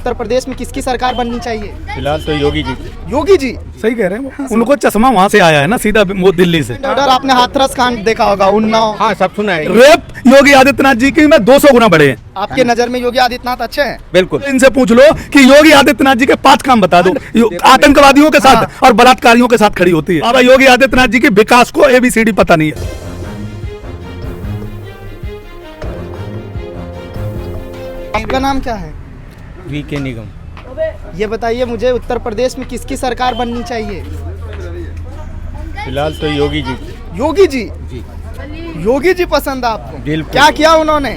उत्तर प्रदेश में किसकी सरकार बननी चाहिए? फिलहाल तो योगी जी। योगी जी। सही कह रहे हैं, उनको चश्मा वहाँ से आया है ना, सीधा वो दिल्ली से। और आपने हाथरस कांड देखा होगा, उन्नाव। हाँ, सब सुना है। रेप योगी आदित्यनाथ जी की में 200 गुना बढ़े हैं। आपके नजर में योगी आदित्यनाथ अच्छे हैं? बिल्कुल। इनसे पूछ लो कि योगी आदित्यनाथ जी के 5 काम बता दो। आतंकवादियों के साथ और बलात्कारियों के साथ खड़ी होती है। अब योगी आदित्यनाथ जी के विकास को ABCD पता नहीं है। आपका नाम क्या है? VK निगम। ये बताइए मुझे, उत्तर प्रदेश में किसकी सरकार बननी चाहिए? फिलहाल तो योगी जी। योगी जी। जी। योगी जी पसंद है आपको? बिल्कुल। क्या किया उन्होंने?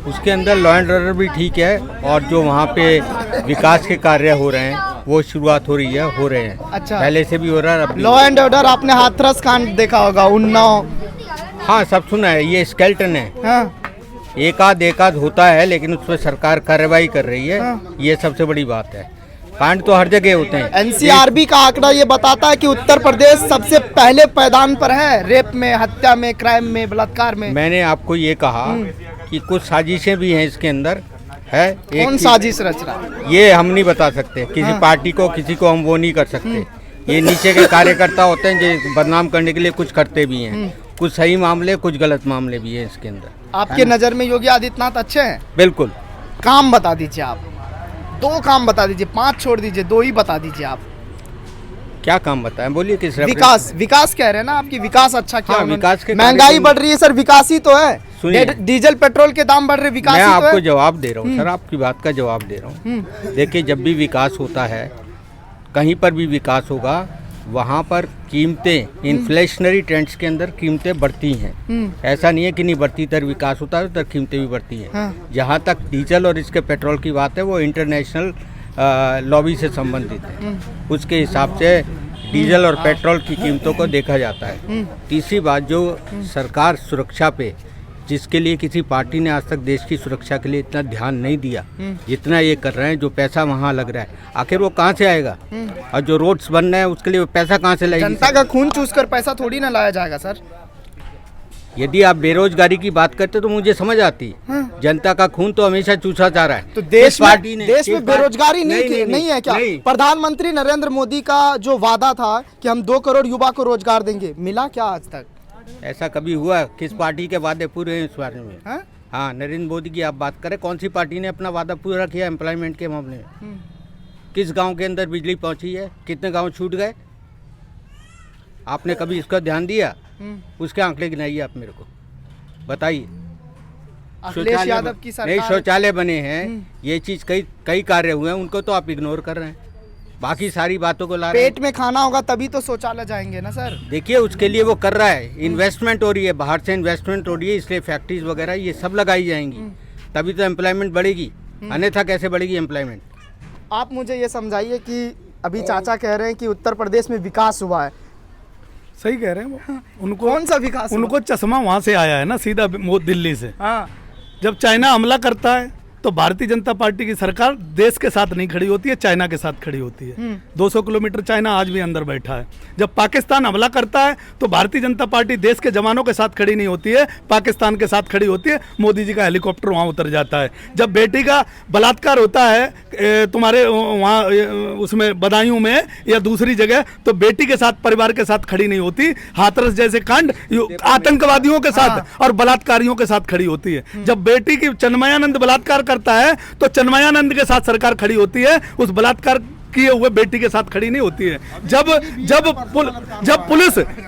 उसके अंदर लॉ एंड ऑर्डर भी ठीक है, और जो वहाँ पे विकास के कार्य हो रहे हैं वो शुरुआत हो रहे हैं। अच्छा। पहले से भी हो रहा है। लॉ एंड ऑर्डर आपने हाथरस कांड देखा होगा, उन्नाव। हाँ, सब सुना है। ये स्केलेटन है। हाँ। एकाध होता है, लेकिन उस पर सरकार कार्रवाई कर रही है। हाँ। ये सबसे बड़ी बात है। कांड तो हर जगह होते हैं। NCRB का आंकड़ा ये बताता है कि उत्तर प्रदेश सबसे पहले पैदान पर है, रेप में, हत्या में, क्राइम में, बलात्कार में। मैंने आपको ये कहा कि कुछ साजिशें भी हैं इसके अंदर है। कौन साजिश रच रहा है? ये हम नहीं बता सकते किसी पार्टी को, किसी को हम वो नहीं कर सकते। ये नीचे के कार्यकर्ता होते हैं जो बदनाम करने के लिए कुछ करते भी हैं। कुछ सही मामले, कुछ गलत मामले भी हैं इसके अंदर। आपके नजर में योगी आदित्यनाथ अच्छे हैं? बिल्कुल। काम बता दीजिए आप, 2 काम बता दीजिए, 5 छोड़ दीजिए, 2 ही बता दीजिए आप। क्या काम बताएं, बोलिए। किस विकास कह रहे हैं ना आपकी, विकास अच्छा क्या? हाँ, विकास के महंगाई बढ़ रही है सर, विकास ही तो है। सुनिए, डीजल पेट्रोल के दाम बढ़ रहे, विकास मैं ही तो है। आपको जवाब दे रहा हूँ सर, आपकी बात का जवाब दे रहा हूँ। देखिए, जब भी विकास होता है, कहीं पर भी विकास होगा, वहाँ पर कीमतें, इन्फ्लेशनरी ट्रेंड्स के अंदर कीमतें बढ़ती हैं। ऐसा नहीं है कि नहीं बढ़ती, तर विकास होता है तो कीमतें भी बढ़ती हैं। हाँ। जहाँ तक डीजल और इसके पेट्रोल की बात है, वो इंटरनेशनल लॉबी से संबंधित है। उसके हिसाब से डीजल और पेट्रोल की कीमतों को देखा जाता है। तीसरी बात, जो सरकार सुरक्षा पे, जिसके लिए किसी पार्टी ने आज तक देश की सुरक्षा के लिए इतना ध्यान नहीं दिया जितना ये कर रहे हैं, जो पैसा वहाँ लग रहा है, आखिर वो कहाँ से आएगा? और जो रोड्स बन रहे हैं उसके लिए वो पैसा कहाँ से लाएगी? जनता का खून चूस कर पैसा थोड़ी ना लाया जाएगा सर। यदि आप बेरोजगारी की बात करते तो मुझे समझ आती। जनता का खून तो हमेशा चूसा जा रहा है। तो देश में बेरोजगारी नहीं है क्या? प्रधानमंत्री नरेंद्र मोदी का जो वादा था कि हम 2 करोड़ युवा को रोजगार देंगे, मिला क्या आज तक? ऐसा कभी हुआ? किस पार्टी के वादे पूरे हैं इस बारे में? हाँ, नरेंद्र मोदी की आप बात करें, कौन सी पार्टी ने अपना वादा पूरा किया एम्प्लॉयमेंट के मामले में? किस गांव के अंदर बिजली पहुंची है? कितने गांव छूट गए? आपने कभी इसका ध्यान दिया? उसके आंकड़े गिनाइए आप मेरे को, बताइए। अखिलेश यादव की सरकार, नहीं, शौचालय बने हैं, ये चीज कई कार्य हुए हैं, उनको तो आप इग्नोर कर रहे हैं। बाकी सारी बातों को ला रहे हैं। पेट में खाना होगा तभी तो शौचालय जाएंगे ना सर। देखिए, उसके लिए वो कर रहा है, इन्वेस्टमेंट हो रही है, बाहर से इन्वेस्टमेंट हो रही है, इसलिए फैक्ट्रीज वगैरह ये सब लगाई जाएंगी, तभी तो एम्प्लॉयमेंट बढ़ेगी। अन्यथा कैसे बढ़ेगी एम्प्लॉयमेंट? आप मुझे ये समझाइए कि अभी चाचा कह रहे हैं कि उत्तर प्रदेश में विकास हुआ है। सही कह रहे हैं, उनको कौन सा विकास? उनको चश्मा वहाँ से आया है ना, सीधा वो दिल्ली से। हाँ। जब चाइना हमला करता है तो भारतीय जनता पार्टी की सरकार देश के साथ नहीं खड़ी होती है, चाइना के साथ खड़ी होती है। 200 किलोमीटर चाइना आज भी अंदर बैठा है। जब पाकिस्तान हमला करता है तो भारतीय जनता पार्टी देश के जवानों के साथ खड़ी नहीं होती है, पाकिस्तान के साथ खड़ी होती है। मोदी जी का हेलीकॉप्टर वहाँ उतर जाता है। जब बेटी का बलात्कार होता है तुम्हारे वहाँ उसमें बदायूं में या दूसरी जगह, तो बेटी के साथ, परिवार के साथ खड़ी नहीं होती। हाथरस जैसे कांड आतंकवादियों के साथ और बलात्कारियों के साथ खड़ी होती है। जब बेटी की चिन्मयानंद बलात्कार करता है तो चिन्मयानंद के साथ सरकार खड़ी होती है, उस बलात्कार किए हुए बेटी के साथ खड़ी नहीं होती है। जब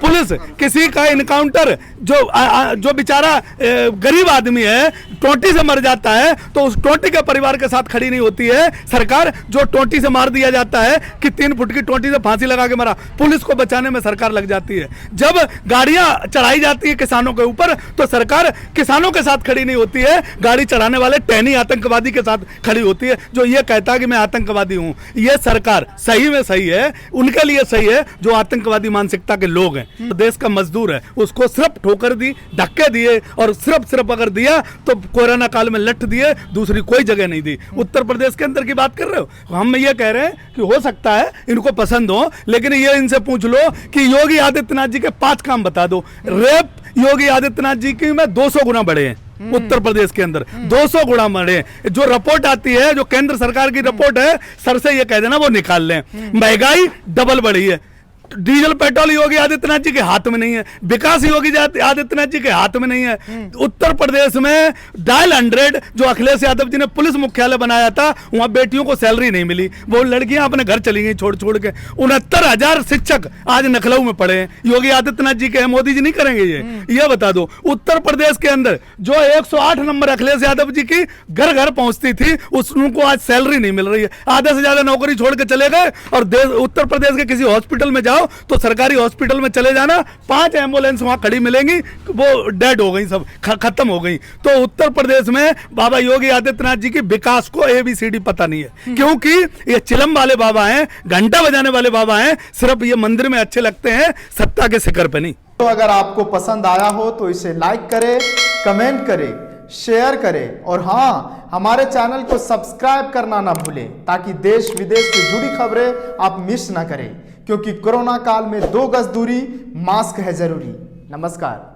पुलिस किसी का इनकाउंटर, जो बेचारा गरीब आदमी है टोंटी से मर जाता है, तो उस टोंटी के परिवार के साथ खड़ी नहीं होती है सरकार। जो टोंटी से मार दिया जाता है कि 3 फुट की टोंटी से फांसी लगा के मरा, पुलिस को बचाने में सरकार लग जाती है। जब गाड़ियां चढ़ाई जाती है किसानों के ऊपर, तो सरकार किसानों के साथ खड़ी नहीं होती है, गाड़ी चढ़ाने वाले टहनी आतंकवादी के साथ खड़ी होती है, जो ये कहता है कि मैं आतंकवादी हूं। ये सरकार सही में सही है, उनके लिए सही है जो आतंकवादी मानसिकता के लोग हैं। तो देश का मजदूर है, उसको सिर्फ ठोकर दी, धक्के दिए, और सिर्फ अगर दिया तो कोरोना काल में लठ दिए, दूसरी कोई जगह नहीं दी। उत्तर प्रदेश के अंदर की बात कर रहे हो, हम ये कह रहे हैं कि हो सकता है इनको पसंद हो, लेकिन ये इनसे पूछ लो कि योगी आदित्यनाथ जी के 5 काम बता दो। रेप योगी आदित्यनाथ जी की में 200 गुना बढ़े हैं। उत्तर प्रदेश के अंदर 200 गुना बढ़े। जो रिपोर्ट आती है, जो केंद्र सरकार की रिपोर्ट है, सर से ये कह देना वो निकाल लें। महंगाई डबल बढ़ी है। डीजल पेट्रोल योगी आदित्यनाथ जी के हाथ में नहीं है, विकास योगी आदित्यनाथ जी के हाथ में नहीं है। उत्तर प्रदेश में डायल 100 जो अखिलेश यादव जी ने पुलिस मुख्यालय बनाया था, वहां बेटियों को सैलरी नहीं मिली, वो लड़कियां अपने घर चली गई छोड़ छोड़ के। 69,000 शिक्षक आज लखनऊ में पड़े हैं। योगी आदित्यनाथ जी के हैं, मोदी जी नहीं करेंगे ये बता दो। उत्तर प्रदेश के अंदर जो 108 नंबर अखिलेश यादव जी की घर घर पहुंचती थी, उनको आज सैलरी नहीं मिल रही है। आधे से ज्यादा नौकरी छोड़ के चले गए। और उत्तर प्रदेश के किसी हॉस्पिटल में जाओ तो सरकारी हॉस्पिटल में चले जाना, 5 एम्बुलेंस वहां खड़ी मिलेंगी, वो डेड हो गई, सब खत्म हो गई। तो उत्तर प्रदेश में बाबा योगी आदित्यनाथ जी की विकास को ABCD पता नहीं है, क्योंकि ये चिलम वाले बाबा हैं, घंटा बजाने वाले बाबा हैं, सिर्फ ये मंदिर में अच्छे लगते हैं, सत्ता के शिखर पे नहीं। तो अगर आपको पसंद आया हो तो इसे लाइक करें, कमेंट करें, शेयर करें और हाँ, हमारे चैनल को सब्सक्राइब करना ना भूलें, ताकि देश विदेश से जुड़ी खबरें आप मिस ना करें। क्योंकि कोरोना काल में 2 गज दूरी, मास्क है जरूरी। नमस्कार।